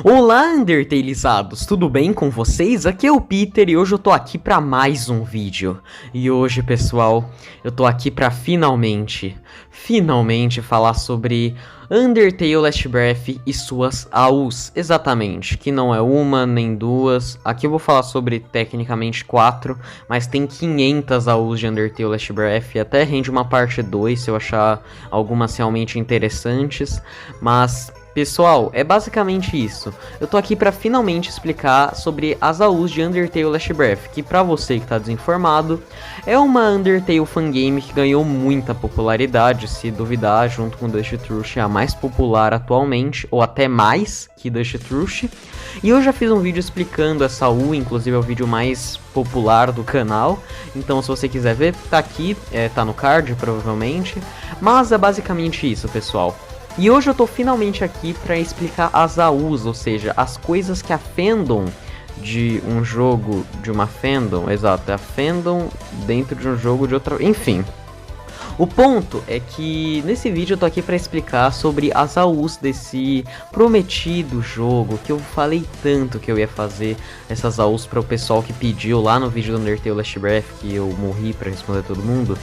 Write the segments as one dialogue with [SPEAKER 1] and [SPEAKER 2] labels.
[SPEAKER 1] Olá, Undertalizados! Tudo bem com vocês? Aqui é o Peter e hoje eu tô aqui pra mais um vídeo. E hoje, pessoal, eu tô aqui pra finalmente falar sobre Undertale Last Breath e suas AUs. Exatamente, que não é uma nem duas. Aqui eu vou falar sobre, tecnicamente, 4, mas tem 500 AUs de Undertale Last Breath. E até rende uma parte 2 se eu achar algumas realmente interessantes. Mas... pessoal, é basicamente isso. Eu tô aqui pra finalmente explicar sobre as AUs de Undertale Last Breath, que pra você que tá desinformado, é uma Undertale fangame que ganhou muita popularidade, se duvidar, junto com Dust Truth, a mais popular atualmente, ou até mais que Dust Truth. E eu já fiz um vídeo explicando essa AU, inclusive é o vídeo mais popular do canal, então se você quiser ver, tá aqui, tá no card provavelmente, mas é basicamente isso, pessoal. E hoje eu tô finalmente aqui pra explicar as AUs, ou seja, as coisas que a fandom de um jogo, de uma fandom, exato, é a fandom dentro de um jogo de outra... enfim. O ponto é que nesse vídeo eu tô aqui pra explicar sobre as AUs desse prometido jogo, que eu falei tanto que eu ia fazer essas AUs para o pessoal que pediu lá no vídeo do Undertale Last Breath, que eu morri pra responder todo mundo.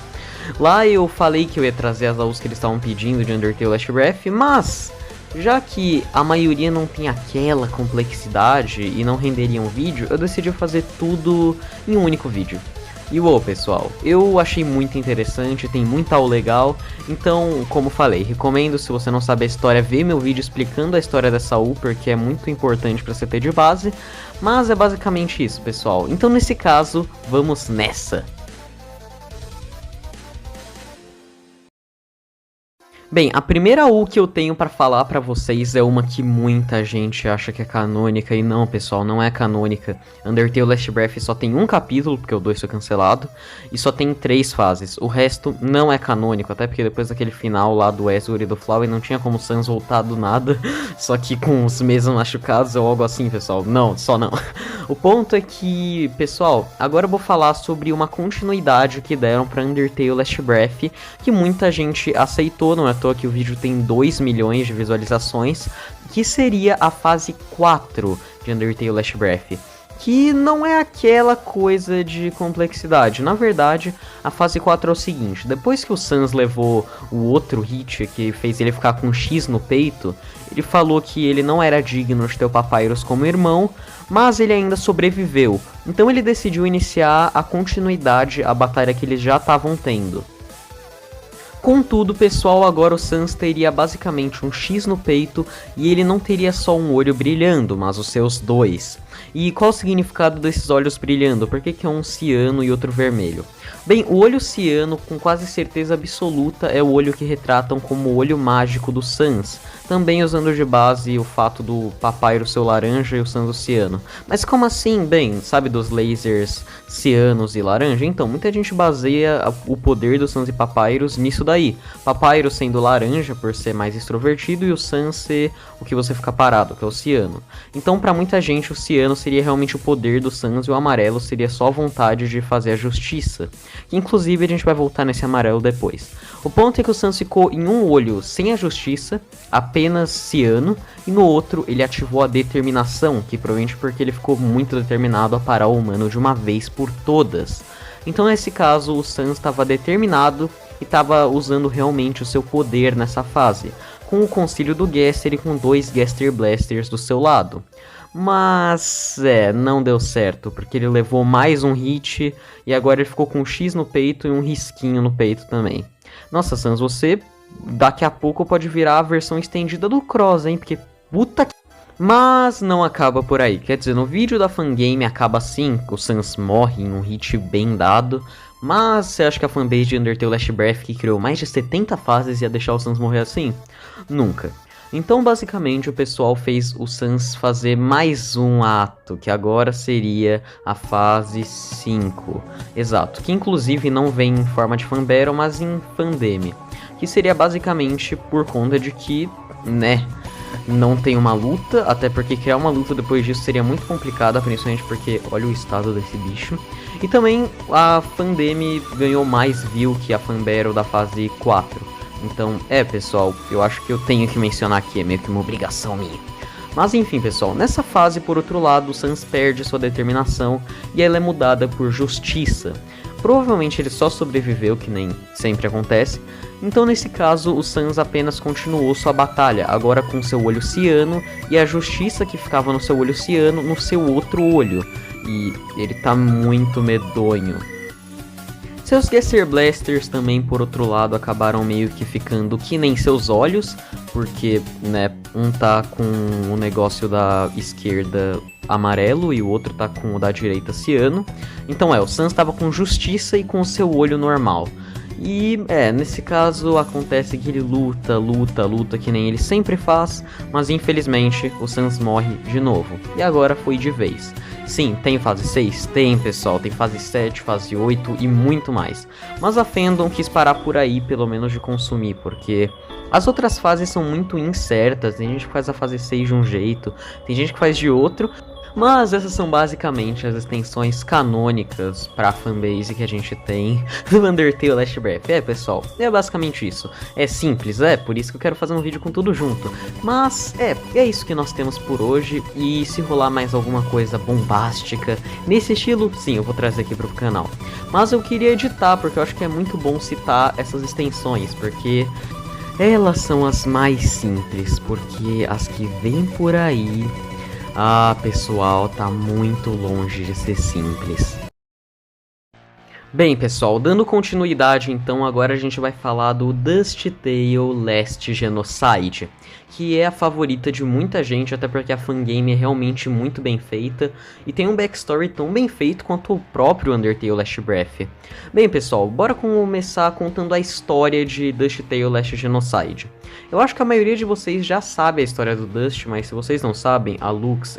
[SPEAKER 1] Lá eu falei que eu ia trazer as AUs que eles estavam pedindo de Undertale Last Breath, mas já que a maioria não tem aquela complexidade e não renderia um vídeo, eu decidi fazer tudo em um único vídeo. E uou, pessoal, eu achei muito interessante, tem muita AU legal, então, como falei, recomendo, se você não sabe a história, ver meu vídeo explicando a história dessa AU, porque é muito importante pra você ter de base, mas é basicamente isso, pessoal. Então, nesse caso, vamos nessa! Bem, a primeira AU que eu tenho pra falar pra vocês é uma que muita gente acha que é canônica, e não, pessoal, não é canônica. Undertale Last Breath só tem um capítulo, porque o 2 foi cancelado, e só tem 3 fases. O resto não é canônico, até porque depois daquele final lá do Ezreal e do Flauwe não tinha como o Sans voltar do nada, só que com os mesmos machucados ou algo assim, pessoal. Não, só não. O ponto é que, pessoal, agora eu vou falar sobre uma continuidade que deram pra Undertale Last Breath, que muita gente aceitou, não é à toa que o vídeo tem 2 milhões de visualizações, que seria a fase 4 de Undertale Last Breath, que não é aquela coisa de complexidade. Na verdade, a fase 4 é o seguinte: depois que o Sans levou o outro hit, que fez ele ficar com um X no peito, ele falou que ele não era digno de ter o Papyrus como irmão, mas ele ainda sobreviveu. Então ele decidiu iniciar a continuidade, a batalha que eles já estavam tendo. Contudo, pessoal, agora o Sans teria basicamente um X no peito e ele não teria só um olho brilhando, mas os seus 2. E qual o significado desses olhos brilhando? Por que é um ciano e outro vermelho? Bem, o olho ciano, com quase certeza absoluta, é o olho que retratam como o olho mágico do Sans, também usando de base o fato do Papyrus ser laranja e o Sans o ciano. Mas como assim? Bem, sabe dos lasers cianos e laranja? Então, muita gente baseia o poder do Sans e Papyrus nisso daí. Papyrus sendo laranja por ser mais extrovertido e o Sans ser o que você fica parado, que é o ciano. Então, pra muita gente, o ciano seria realmente o poder do Sans e o amarelo seria só a vontade de fazer a justiça. Que inclusive a gente vai voltar nesse amarelo depois. O ponto é que o Sans ficou em um olho sem a justiça, apenas ciano, e no outro ele ativou a determinação, que provavelmente porque ele ficou muito determinado a parar o humano de uma vez por todas. Então nesse caso o Sans estava determinado e estava usando realmente o seu poder nessa fase, com o concílio do Gaster e com 2 Gaster Blasters do seu lado. Mas, não deu certo, porque ele levou mais um hit e agora ele ficou com um X no peito e um risquinho no peito também. Nossa, Sans, você daqui a pouco pode virar a versão estendida do Cross, hein? Porque puta que... Mas não acaba por aí, quer dizer, no vídeo da fangame acaba assim, o Sans morre em um hit bem dado, mas você acha que a fanbase de Undertale Last Breath, que criou mais de 70 fases, ia deixar o Sans morrer assim? Nunca. Então, basicamente, o pessoal fez o Sans fazer mais um ato, que agora seria a fase 5. Exato, que inclusive não vem em forma de fanbattle, mas em fandeme. Que seria basicamente por conta de que, não tem uma luta, até porque criar uma luta depois disso seria muito complicado, principalmente porque olha o estado desse bicho. E também a fandeme ganhou mais view que a fanbattle da fase 4. Então, pessoal, eu acho que eu tenho que mencionar aqui, é meio que uma obrigação minha. Mas enfim, pessoal, nessa fase, por outro lado, o Sans perde sua determinação e ela é mudada por Justiça. Provavelmente ele só sobreviveu, que nem sempre acontece, então nesse caso o Sans apenas continuou sua batalha, agora com seu olho ciano e a Justiça que ficava no seu olho ciano no seu outro olho, e ele tá muito medonho. Seus Gesser Blasters também, por outro lado, acabaram meio que ficando que nem seus olhos, porque, né, um tá com o negócio da esquerda amarelo e o outro tá com o da direita ciano. Então o Sans tava com Justiça e com o seu olho normal. E, nesse caso acontece que ele luta que nem ele sempre faz, mas infelizmente o Sans morre de novo. E agora foi de vez. Sim, tem fase 6? Tem, pessoal, tem fase 7, fase 8 e muito mais. Mas a Fandom quis parar por aí, pelo menos de consumir, porque as outras fases são muito incertas. Tem gente que faz a fase 6 de um jeito, tem gente que faz de outro. Mas essas são basicamente as extensões canônicas pra fanbase que a gente tem do Undertale Last Breath. Pessoal, é basicamente isso. É simples, por isso que eu quero fazer um vídeo com tudo junto. Mas, é isso que nós temos por hoje. E se rolar mais alguma coisa bombástica nesse estilo, sim, eu vou trazer aqui pro canal. Mas eu queria editar, porque eu acho que é muito bom citar essas extensões, porque elas são as mais simples, porque as que vêm por aí... Ah, pessoal, tá muito longe de ser simples. Bem, pessoal, dando continuidade, então, agora a gente vai falar do Dusty Tale Last Genocide, que é a favorita de muita gente, até porque a fangame é realmente muito bem feita, e tem um backstory tão bem feito quanto o próprio Undertale Last Breath. Bem, pessoal, bora começar contando a história de Dusty Tale Last Genocide. Eu acho que a maioria de vocês já sabe a história do Dust, mas se vocês não sabem, a Lux,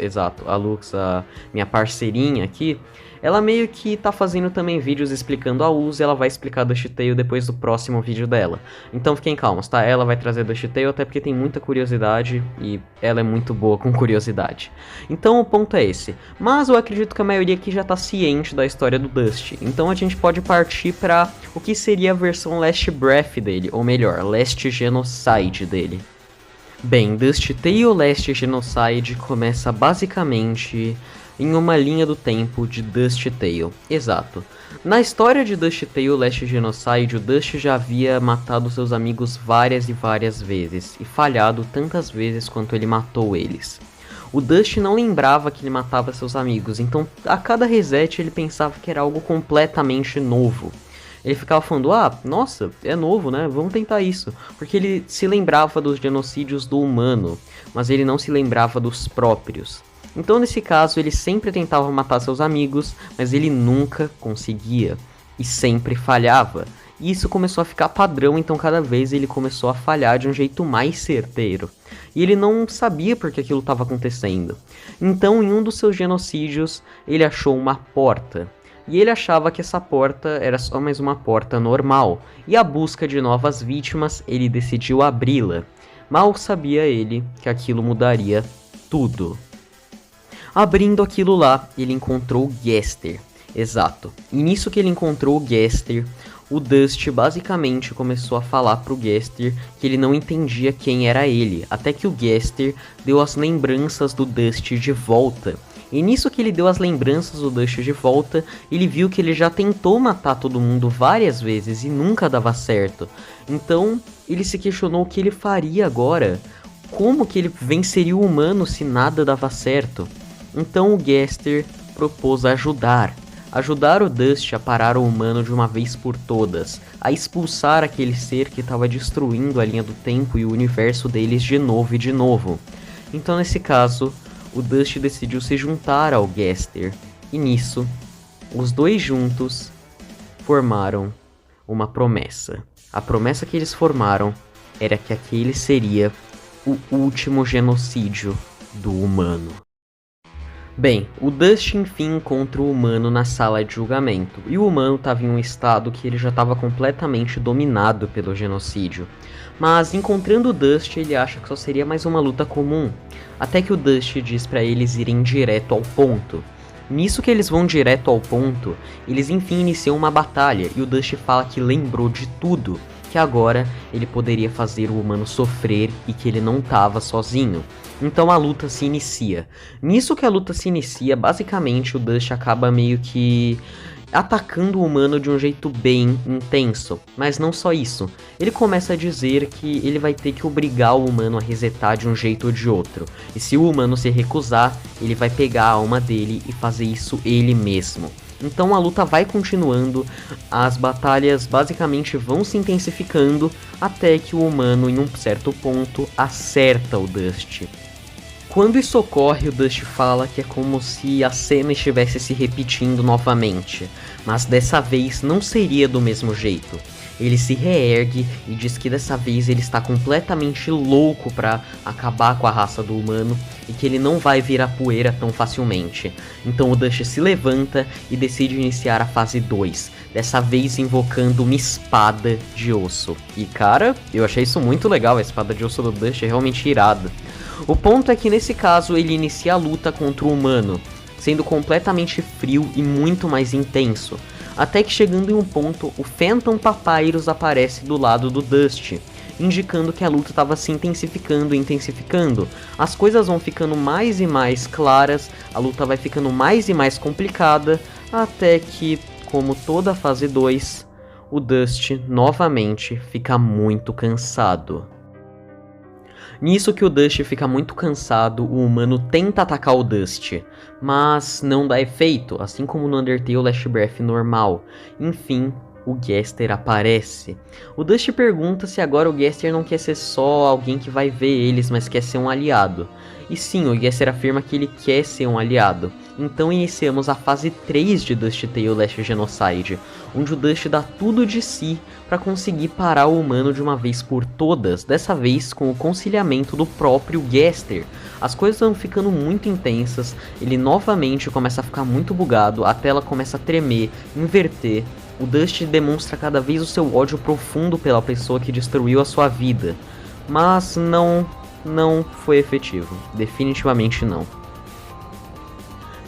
[SPEAKER 1] a minha parceirinha aqui, ela meio que tá fazendo também vídeos explicando a uso e ela vai explicar Dusty Tale depois do próximo vídeo dela. Então fiquem calmos, tá? Ela vai trazer Dusty Tale até porque tem muita curiosidade e ela é muito boa com curiosidade. Então o ponto é esse. Mas eu acredito que a maioria aqui já tá ciente da história do Dusty. Então a gente pode partir pra o que seria a versão Last Breath dele, ou melhor, Last Genocide dele. Bem, Dusty Tale Last Genocide começa basicamente em uma linha do tempo de Dusty Tale. Exato. Na história de Dusty Tale Last Genocide, o Dusty já havia matado seus amigos várias e várias vezes, e falhado tantas vezes quanto ele matou eles. O Dusty não lembrava que ele matava seus amigos, então a cada reset ele pensava que era algo completamente novo. Ele ficava falando, nossa, é novo, né, vamos tentar isso. Porque ele se lembrava dos genocídios do humano, mas ele não se lembrava dos próprios. Então nesse caso ele sempre tentava matar seus amigos, mas ele nunca conseguia, e sempre falhava. E isso começou a ficar padrão, então cada vez ele começou a falhar de um jeito mais certeiro. E ele não sabia por que aquilo estava acontecendo. Então em um dos seus genocídios ele achou uma porta. E ele achava que essa porta era só mais uma porta normal, e à busca de novas vítimas ele decidiu abri-la. Mal sabia ele que aquilo mudaria tudo. Abrindo aquilo lá, ele encontrou o Gester. Exato. E nisso que ele encontrou o Gester, o Dust basicamente começou a falar pro Gester que ele não entendia quem era ele, até que o Gester deu as lembranças do Dust de volta. E nisso que ele deu as lembranças do Dust de volta, ele viu que ele já tentou matar todo mundo várias vezes e nunca dava certo. Então, ele se questionou o que ele faria agora. Como que ele venceria o humano se nada dava certo? Então o Gester propôs ajudar o Dust a parar o humano de uma vez por todas, a expulsar aquele ser que estava destruindo a linha do tempo e o universo deles de novo e de novo. Então nesse caso, o Dust decidiu se juntar ao Gester, e nisso, os dois juntos formaram uma promessa. A promessa que eles formaram era que aquele seria o último genocídio do humano. Bem, o Dust enfim encontra o humano na sala de julgamento, e o humano estava em um estado que ele já estava completamente dominado pelo genocídio. Mas encontrando o Dust, ele acha que só seria mais uma luta comum, até que o Dust diz para eles irem direto ao ponto. Nisso que eles vão direto ao ponto, eles enfim iniciam uma batalha, e o Dust fala que lembrou de tudo, que agora ele poderia fazer o humano sofrer e que ele não estava sozinho. Então a luta se inicia. Nisso que a luta se inicia, basicamente o Dust acaba meio que atacando o humano de um jeito bem intenso. Mas não só isso, ele começa a dizer que ele vai ter que obrigar o humano a resetar de um jeito ou de outro. E se o humano se recusar, ele vai pegar a alma dele e fazer isso ele mesmo. Então a luta vai continuando, as batalhas basicamente vão se intensificando, até que o humano em um certo ponto acerta o Dust. Quando isso ocorre, o Dust fala que é como se a cena estivesse se repetindo novamente, mas dessa vez não seria do mesmo jeito. Ele se reergue e diz que dessa vez ele está completamente louco para acabar com a raça do humano e que ele não vai virar poeira tão facilmente. Então o Dust se levanta e decide iniciar a fase 2, dessa vez invocando uma espada de osso. E cara, eu achei isso muito legal, a espada de osso do Dust é realmente irada. O ponto é que nesse caso ele inicia a luta contra o humano, sendo completamente frio e muito mais intenso. Até que chegando em um ponto, o Phantom Papyrus aparece do lado do Dust, indicando que a luta estava se intensificando e intensificando. As coisas vão ficando mais e mais claras, a luta vai ficando mais e mais complicada, até que, como toda a fase 2, o Dust novamente fica muito cansado. Nisso que o Dust fica muito cansado, o humano tenta atacar o Dust, mas não dá efeito, assim como no Undertale Last Breath normal. Enfim, o Gaster aparece. O Dust pergunta se agora o Gaster não quer ser só alguém que vai ver eles, mas quer ser um aliado. E sim, o Gaster afirma que ele quer ser um aliado. Então iniciamos a fase 3 de Dust Tale Last Genocide, onde o Dust dá tudo de si para conseguir parar o humano de uma vez por todas, dessa vez com o conciliamento do próprio Gaster. As coisas vão ficando muito intensas, ele novamente começa a ficar muito bugado, a tela começa a tremer, inverter. O Dust demonstra cada vez o seu ódio profundo pela pessoa que destruiu a sua vida, mas não foi efetivo, definitivamente não.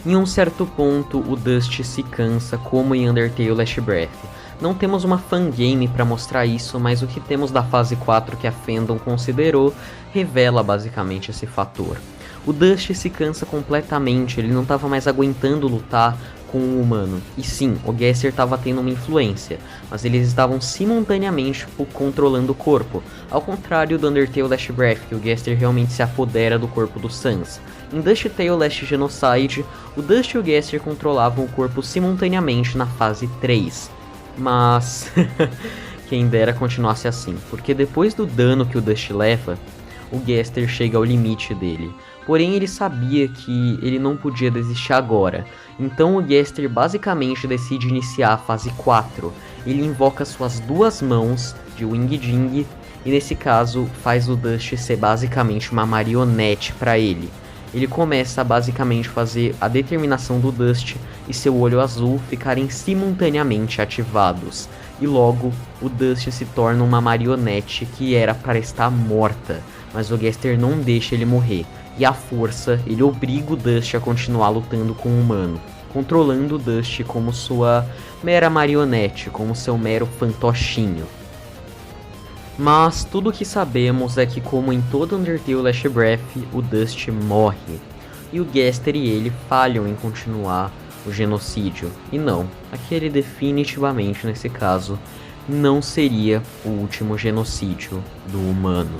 [SPEAKER 1] Em um certo ponto, o Dust se cansa, como em Undertale Last Breath. Não temos uma fangame para mostrar isso, mas o que temos da fase 4 que a fandom considerou revela basicamente esse fator. O Dust se cansa completamente, ele não estava mais aguentando lutar com o humano. E sim, o Gaster estava tendo uma influência, mas eles estavam simultaneamente controlando o corpo, ao contrário do Undertale Last Breath, que o Gaster realmente se apodera do corpo do Sans. Em Dust Tale Last Genocide, o Dust e o Gaster controlavam o corpo simultaneamente na fase 3. Mas quem dera continuasse assim, porque depois do dano que o Dust leva, o Gaster chega ao limite dele. Porém ele sabia que ele não podia desistir agora, então o Gaster basicamente decide iniciar a fase 4. Ele invoca suas duas mãos de Wing Ding e nesse caso faz o Dust ser basicamente uma marionete para ele. Ele começa a basicamente fazer a determinação do Dust e seu olho azul ficarem simultaneamente ativados. E logo, o Dust se torna uma marionete que era para estar morta, mas o Gaster não deixa ele morrer. E à força, ele obriga o Dust a continuar lutando com o humano, controlando o Dust como sua mera marionete, como seu mero fantochinho. Mas tudo o que sabemos é que, como em todo Undertale Last Breath, o Dust morre. E o Gaster e ele falham em continuar o genocídio. E não, aquele definitivamente nesse caso não seria o último genocídio do humano.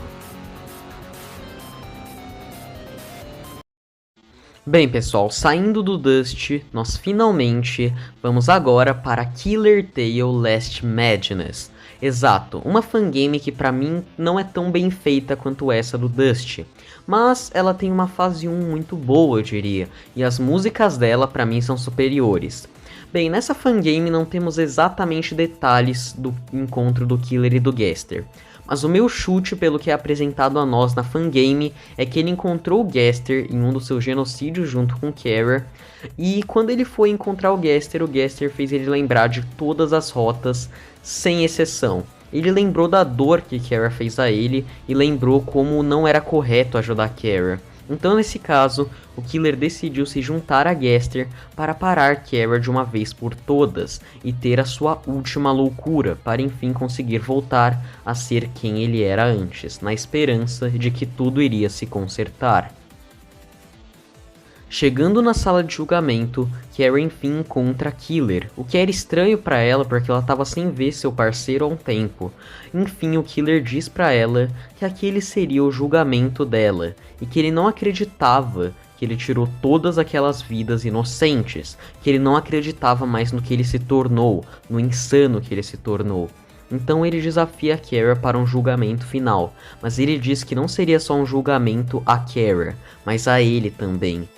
[SPEAKER 1] Bem pessoal, saindo do Dust, nós finalmente vamos agora para Killer Tale Last Madness. Exato, uma fangame que pra mim não é tão bem feita quanto essa do Dust, mas ela tem uma fase 1 muito boa, eu diria, e as músicas dela pra mim são superiores. Bem, nessa fangame não temos exatamente detalhes do encontro do Killer e do Gaster, mas o meu chute pelo que é apresentado a nós na fangame é que ele encontrou o Gaster em um dos seus genocídios junto com Kara, e quando ele foi encontrar o Gaster fez ele lembrar de todas as rotas, sem exceção. Ele lembrou da dor que Kara fez a ele e lembrou como não era correto ajudar Kara. Então nesse caso, o Killer decidiu se juntar a Gaster para parar Kara de uma vez por todas e ter a sua última loucura para enfim conseguir voltar a ser quem ele era antes, na esperança de que tudo iria se consertar. Chegando na sala de julgamento, Kara enfim encontra Killer, o que era estranho para ela porque ela estava sem ver seu parceiro há um tempo. Enfim, o Killer diz para ela que aquele seria o julgamento dela e que ele não acreditava que ele tirou todas aquelas vidas inocentes, que ele não acreditava mais no que ele se tornou, no insano que ele se tornou. Então ele desafia a Kara para um julgamento final, mas ele diz que não seria só um julgamento a Kara, mas a ele também.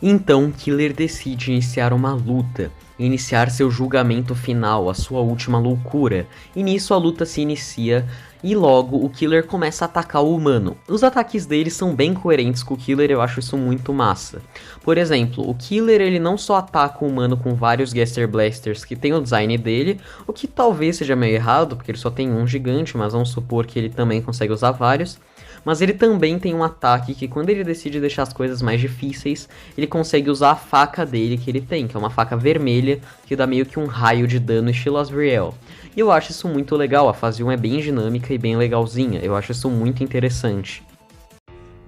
[SPEAKER 1] Então, Killer decide iniciar uma luta, iniciar seu julgamento final, a sua última loucura, e nisso a luta se inicia e logo o Killer começa a atacar o humano. Os ataques dele são bem coerentes com o Killer, eu acho isso muito massa. Por exemplo, o Killer ele não só ataca o humano com vários Gaster Blasters que tem o design dele, o que talvez seja meio errado, porque ele só tem um gigante, mas vamos supor que ele também consegue usar vários. Mas ele também tem um ataque que quando ele decide deixar as coisas mais difíceis, ele consegue usar a faca dele que ele tem, que é uma faca vermelha, que dá meio que um raio de dano estilo Asriel. E eu acho isso muito legal, a fase 1 é bem dinâmica e bem legalzinha, eu acho isso muito interessante.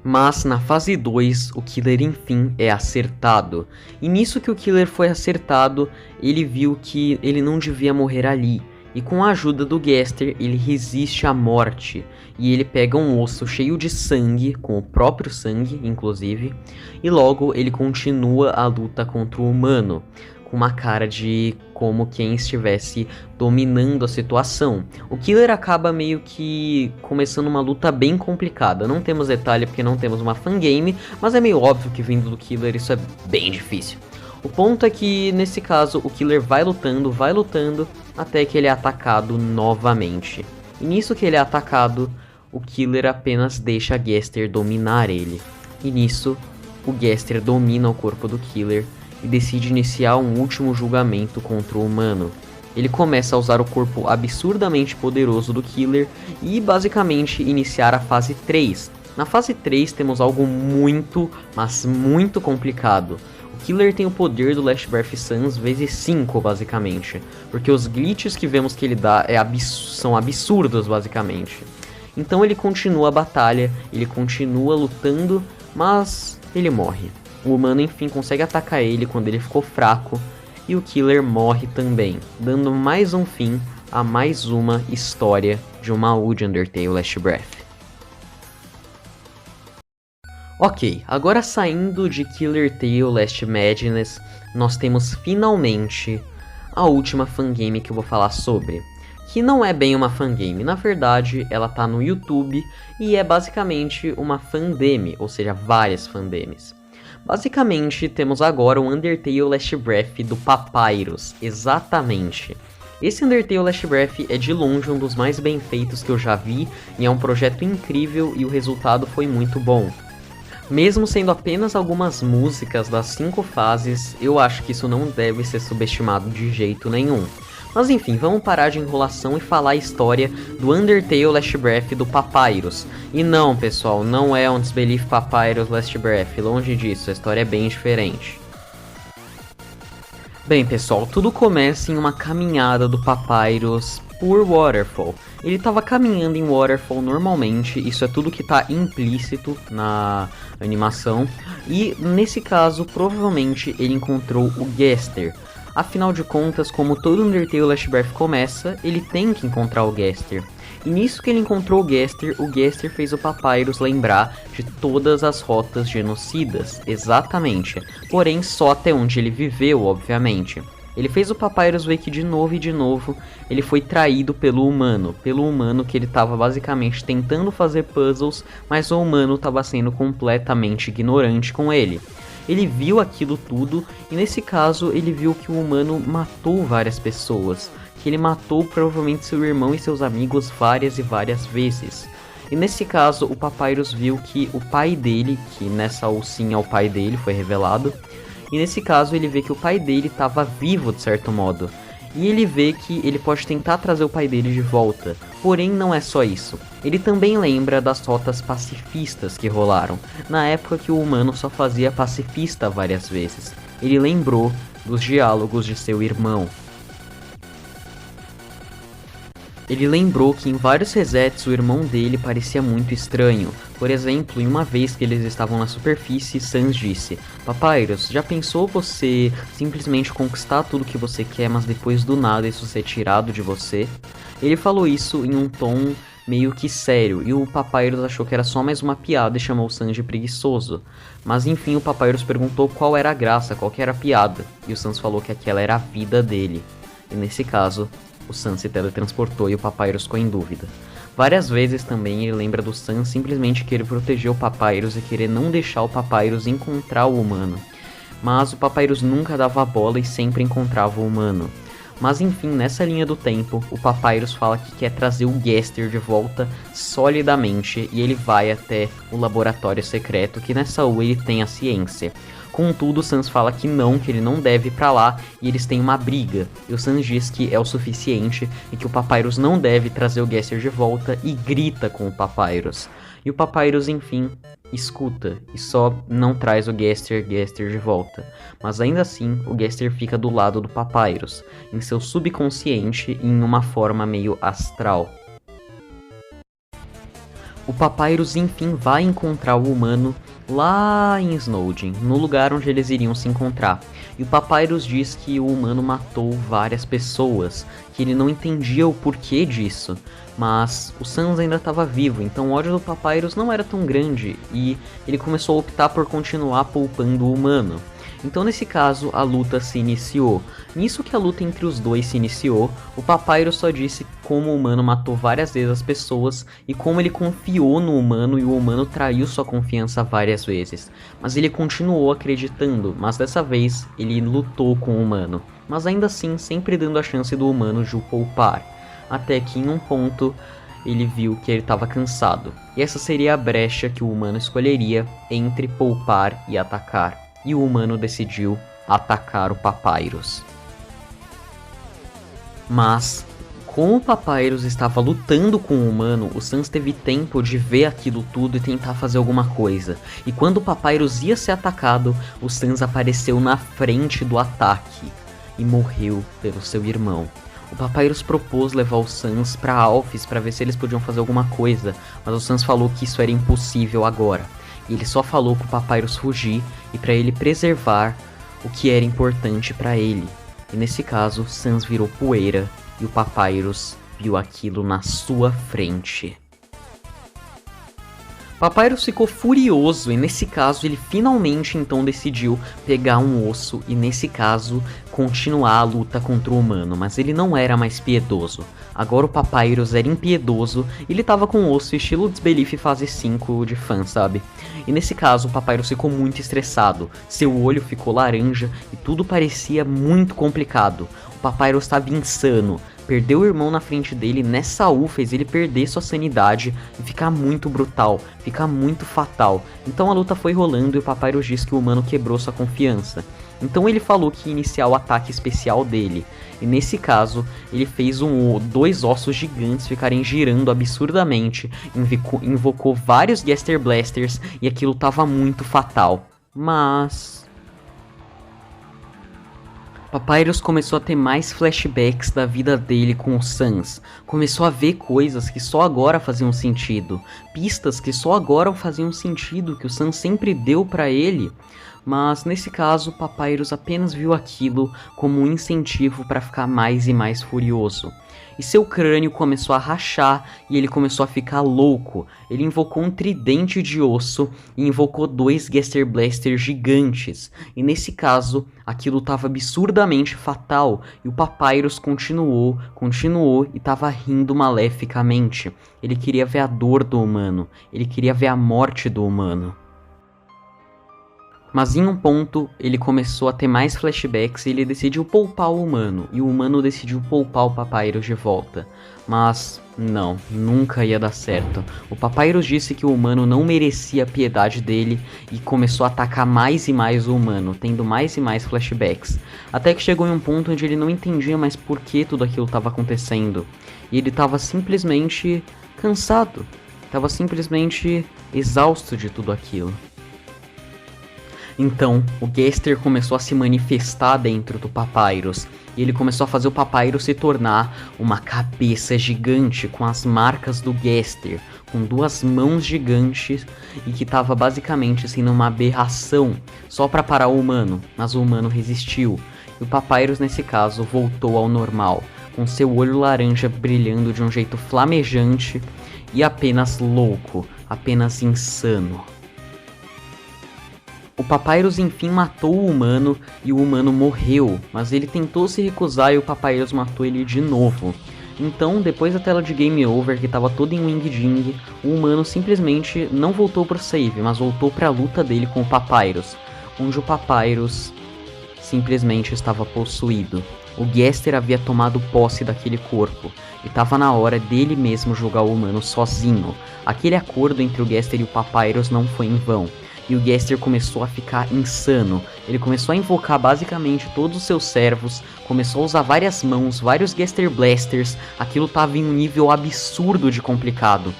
[SPEAKER 1] Mas na fase 2, o Killer enfim é acertado. E nisso que o Killer foi acertado, ele viu que ele não devia morrer ali. E com a ajuda do Gaster, ele resiste à morte. E ele pega um osso cheio de sangue, com o próprio sangue, inclusive. E logo ele continua a luta contra o humano, com uma cara de como quem estivesse dominando a situação. O Killer acaba meio que começando uma luta bem complicada. Não temos detalhe porque não temos uma fangame, mas é meio óbvio que vindo do Killer isso é bem difícil. O ponto é que, nesse caso, o Killer vai lutando, até que ele é atacado novamente. E nisso que ele é atacado, o Killer apenas deixa a Gaster dominar ele. E nisso, o Gaster domina o corpo do Killer e decide iniciar um último julgamento contra o humano. Ele começa a usar o corpo absurdamente poderoso do Killer e, basicamente, iniciar a fase 3. Na fase 3 temos algo muito, mas muito complicado. O Killer tem o poder do Last Breath Suns vezes 5, basicamente. Porque os glitches que vemos que ele dá são absurdos, basicamente. Então ele continua a batalha, ele continua lutando, mas ele morre. O humano enfim consegue atacar ele quando ele ficou fraco, e o Killer morre também, dando mais um fim a mais uma história de uma AU de Undertale Last Breath. Ok, agora saindo de Killer Tale Last Madness, nós temos finalmente a última fangame que eu vou falar sobre. Que não é bem uma fangame, na verdade ela tá no YouTube e é basicamente uma fandeme, ou seja, várias fandemes. Basicamente temos agora o Undertale Last Breath do Papyrus, exatamente. Esse Undertale Last Breath é de longe um dos mais bem feitos que eu já vi e é um projeto incrível e o resultado foi muito bom. Mesmo sendo apenas algumas músicas das 5 fases, eu acho que isso não deve ser subestimado de jeito nenhum. Mas enfim, vamos parar de enrolação e falar a história do Undertale Last Breath do Papyrus. E não, pessoal, não é um Disbelief Papyrus Last Breath, longe disso, a história é bem diferente. Bem, pessoal, tudo começa em uma caminhada do Papyrus por Waterfall. Ele estava caminhando em Waterfall normalmente, isso é tudo que está implícito na animação. E nesse caso, provavelmente ele encontrou o Gaster. Afinal de contas, como todo Undertale Last Breath começa, ele tem que encontrar o Gaster. E nisso que ele encontrou o Gaster fez o Papyrus lembrar de todas as rotas genocidas, exatamente. Porém, só até onde ele viveu, obviamente. Ele fez o Papyrus ver que de novo e de novo ele foi traído pelo humano que ele estava basicamente tentando fazer puzzles, mas o humano estava sendo completamente ignorante com ele. Ele viu aquilo tudo e nesse caso ele viu que o humano matou várias pessoas, que ele matou provavelmente seu irmão e seus amigos várias e várias vezes. E nesse caso o Papyrus viu que o pai dele, que nessa alcinha é o pai dele, foi revelado, e nesse caso ele vê que o pai dele estava vivo de certo modo. E ele vê que ele pode tentar trazer o pai dele de volta, porém não é só isso. Ele também lembra das rotas pacifistas que rolaram, na época que o humano só fazia pacifista várias vezes. Ele lembrou dos diálogos de seu irmão. Ele lembrou que em vários resets o irmão dele parecia muito estranho. Por exemplo, em uma vez que eles estavam na superfície, Sans disse: Papyrus, já pensou você simplesmente conquistar tudo que você quer, mas depois do nada isso ser tirado de você? Ele falou isso em um tom meio que sério, e o Papyrus achou que era só mais uma piada e chamou o Sans de preguiçoso. Mas enfim, o Papyrus perguntou qual era a graça, qual que era a piada, e o Sans falou que aquela era a vida dele. E nesse caso, o Sans se teletransportou e o Papyrus ficou em dúvida. Várias vezes também ele lembra do Sans simplesmente querer proteger o Papyrus e querer não deixar o Papyrus encontrar o humano. Mas o Papyrus nunca dava a bola e sempre encontrava o humano. Mas enfim, nessa linha do tempo, o Papyrus fala que quer trazer o Gaster de volta solidamente e ele vai até o laboratório secreto, que nessa U ele tem a ciência. Contudo, o Sans fala que ele não deve ir pra lá e eles têm uma briga. E o Sans diz que é o suficiente e que o Papyrus não deve trazer o Gaster de volta e grita com o Papyrus. E o Papyrus, enfim, escuta e só não traz o Gaster de volta. Mas ainda assim, o Gaster fica do lado do Papyrus, em seu subconsciente e em uma forma meio astral. O Papyrus enfim vai encontrar o humano lá em Snowdin, no lugar onde eles iriam se encontrar. E o Papyrus diz que o humano matou várias pessoas, que ele não entendia o porquê disso. Mas o Sans ainda estava vivo, então o ódio do Papyrus não era tão grande e ele começou a optar por continuar poupando o humano. Então nesse caso a luta se iniciou. Nisso que a luta entre os dois se iniciou, o Papyrus só disse como o humano matou várias vezes as pessoas e como ele confiou no humano e o humano traiu sua confiança várias vezes. Mas ele continuou acreditando, mas dessa vez ele lutou com o humano, mas ainda assim sempre dando a chance do humano de o poupar. Até que em um ponto ele viu que ele estava cansado, e essa seria a brecha que o humano escolheria entre poupar e atacar. E o humano decidiu atacar o Papyrus. Mas, como o Papyrus estava lutando com o humano, o Sans teve tempo de ver aquilo tudo e tentar fazer alguma coisa. E quando o Papyrus ia ser atacado, o Sans apareceu na frente do ataque e morreu pelo seu irmão. O Papyrus propôs levar o Sans para Alphys para ver se eles podiam fazer alguma coisa, mas o Sans falou que isso era impossível agora. E ele só falou pro Papyrus fugir e para ele preservar o que era importante para ele. E nesse caso, Sans virou poeira e o Papyrus viu aquilo na sua frente. Papyrus ficou furioso e nesse caso ele finalmente então decidiu pegar um osso e nesse caso continuar a luta contra o humano, mas ele não era mais piedoso. Agora o Papyrus era impiedoso e ele tava com um osso estilo Disbelief fase 5 de fã, sabe? E nesse caso o Papyrus ficou muito estressado, seu olho ficou laranja e tudo parecia muito complicado. O Papyrus estava insano. Perder o irmão na frente dele nessa U fez ele perder sua sanidade e ficar muito brutal, ficar muito fatal. Então a luta foi rolando e o Papyrus disse que o humano quebrou sua confiança. Então ele falou que ia iniciar o ataque especial dele. E nesse caso, ele fez dois ossos gigantes ficarem girando absurdamente, invocou vários Gaster Blasters e aquilo tava muito fatal. Mas Papyrus começou a ter mais flashbacks da vida dele com o Sans. Começou a ver coisas que só agora faziam sentido. Pistas que só agora faziam sentido, que o Sans sempre deu pra ele. Mas nesse caso, Papyrus apenas viu aquilo como um incentivo para ficar mais e mais furioso. E seu crânio começou a rachar e ele começou a ficar louco. Ele invocou um tridente de osso e invocou dois Gaster Blasters gigantes. E nesse caso, aquilo estava absurdamente fatal e o Papyrus continuou e estava rindo maleficamente. Ele queria ver a dor do humano, ele queria ver a morte do humano. Mas em um ponto, ele começou a ter mais flashbacks e ele decidiu poupar o humano. E o humano decidiu poupar o Papyrus de volta. Mas não, nunca ia dar certo. O Papyrus disse que o humano não merecia a piedade dele e começou a atacar mais e mais o humano, tendo mais e mais flashbacks. Até que chegou em um ponto onde ele não entendia mais por que tudo aquilo estava acontecendo. E ele estava simplesmente cansado. Estava simplesmente exausto de tudo aquilo. Então, o Gaster começou a se manifestar dentro do Papyrus, e ele começou a fazer o Papyrus se tornar uma cabeça gigante com as marcas do Gaster, com 2 mãos gigantes, e que estava basicamente sendo uma aberração só para parar o humano, mas o humano resistiu, e o Papyrus nesse caso voltou ao normal, com seu olho laranja brilhando de um jeito flamejante e apenas louco, apenas insano. O Papyrus enfim matou o humano e o humano morreu, mas ele tentou se recusar e o Papyrus matou ele de novo. Então, depois da tela de Game Over, que estava toda em Wing Ding, o humano simplesmente não voltou pro save, mas voltou para a luta dele com o Papyrus, onde o Papyrus simplesmente estava possuído. O Gaster havia tomado posse daquele corpo, e estava na hora dele mesmo jogar o humano sozinho. Aquele acordo entre o Gaster e o Papyrus não foi em vão. E o Gaster começou a ficar insano. Ele começou a invocar basicamente todos os seus servos, começou a usar várias mãos, vários Gaster Blasters, aquilo tava em um nível absurdo de complicado.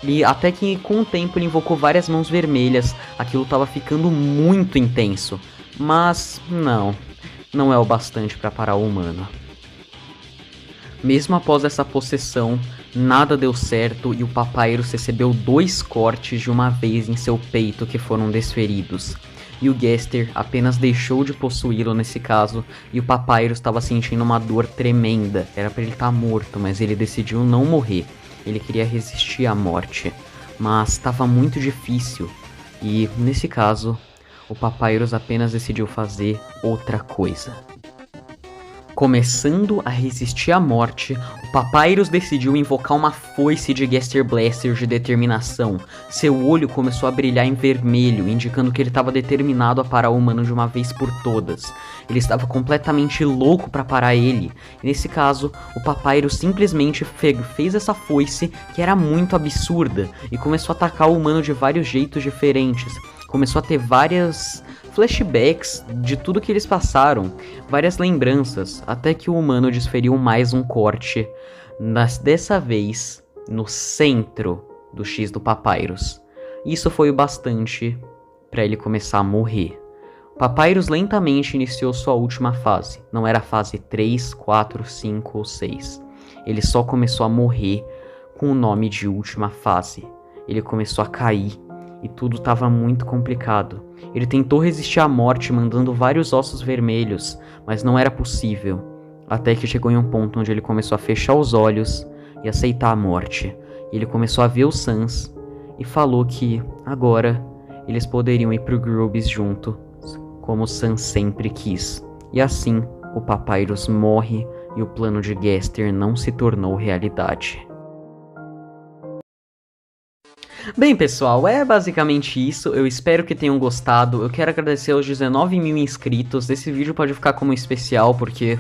[SPEAKER 1] E até que com o tempo ele invocou várias mãos vermelhas, aquilo tava ficando muito intenso. Mas não é o bastante para parar o humano. Mesmo após essa possessão, nada deu certo e o Papyrus recebeu 2 cortes de uma vez em seu peito que foram desferidos. E o Gaster apenas deixou de possuí-lo nesse caso, e o Papyrus estava sentindo uma dor tremenda. Era para ele estar morto, mas ele decidiu não morrer. Ele queria resistir à morte, mas estava muito difícil. E nesse caso, o Papyrus apenas decidiu fazer outra coisa. Começando a resistir à morte, o Papyrus decidiu invocar uma foice de Gaster Blaster de determinação. Seu olho começou a brilhar em vermelho, indicando que ele estava determinado a parar o humano de uma vez por todas. Ele estava completamente louco para parar ele. E nesse caso, o Papyrus simplesmente fez essa foice que era muito absurda e começou a atacar o humano de vários jeitos diferentes. Começou a ter várias flashbacks de tudo que eles passaram, várias lembranças, até que o humano desferiu mais um corte, mas dessa vez no centro do X do Papyrus. Isso foi o bastante para ele começar a morrer. O Papyrus lentamente iniciou sua última fase, não era a fase 3, 4, 5 ou 6. Ele só começou a morrer com o nome de última fase. Ele começou a cair. E tudo estava muito complicado. Ele tentou resistir à morte mandando vários ossos vermelhos, mas não era possível. Até que chegou em um ponto onde ele começou a fechar os olhos e aceitar a morte. E ele começou a ver os Sans e falou que agora eles poderiam ir pro Grubis junto, como o Sans sempre quis. E assim, o Papyrus morre e o plano de Gaster não se tornou realidade. Bem pessoal, é basicamente isso, eu espero que tenham gostado, eu quero agradecer aos 19 mil inscritos, esse vídeo pode ficar como especial porque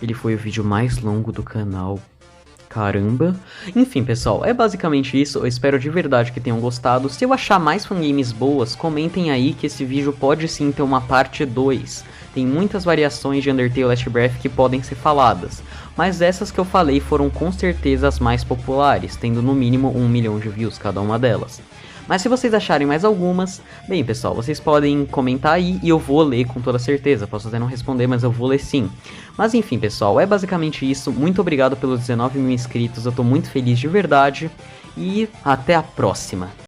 [SPEAKER 1] ele foi o vídeo mais longo do canal, caramba. Enfim pessoal, é basicamente isso, eu espero de verdade que tenham gostado, se eu achar mais fangames boas, comentem aí que esse vídeo pode sim ter uma parte 2, tem muitas variações de Undertale Last Breath que podem ser faladas. Mas essas que eu falei foram com certeza as mais populares, tendo no mínimo 1 milhão de views cada uma delas. Mas se vocês acharem mais algumas, bem pessoal, vocês podem comentar aí e eu vou ler com toda certeza. Posso até não responder, mas eu vou ler sim. Mas enfim pessoal, é basicamente isso. Muito obrigado pelos 19 mil inscritos, eu tô muito feliz de verdade. E até a próxima.